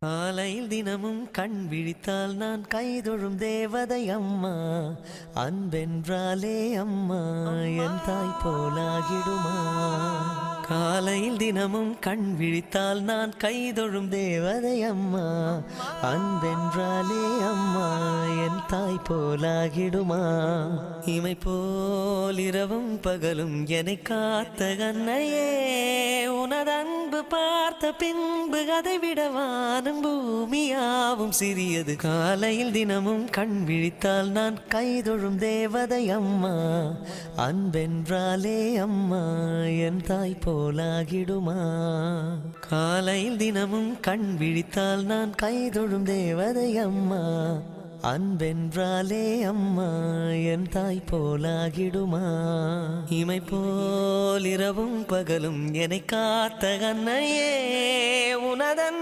காலையில் தினமும் கண் விழித்தால் நான் கைதொழும் தேவதை அம்மா. அன்பென்றாலே அம்மா என் தாய் போலாகிடுமா. காலையில் தினமும் கண் விழித்தால் நான் கைதொழும் தேவதை அம்மா. அன்பென்றாலே அம்மா என் தாய் போலாகிடுமா. இமை போல் இரவும் பகலும் என்னை காத்த கண்ணையே, உனது அன்பு பார்த்த பின்பு அதை விடவானும் பூமியாவும் சிறியது. காலையில் தினமும் கண் விழித்தால் நான் கைதொழும் தேவதை அம்மா. அன்பென்றாலே அம்மா என் தாய் போலாகிடுமா. காலையில் தினமும் கண் விழித்தால் நான் கைதொழும் தேவதை அம்மா. அன்பென்றாலே அம்மா என் தாய் போலாகிடுமா. இமை போல் இரவும் பகலும் என்னை காத்த கண்ணையே, உனதன்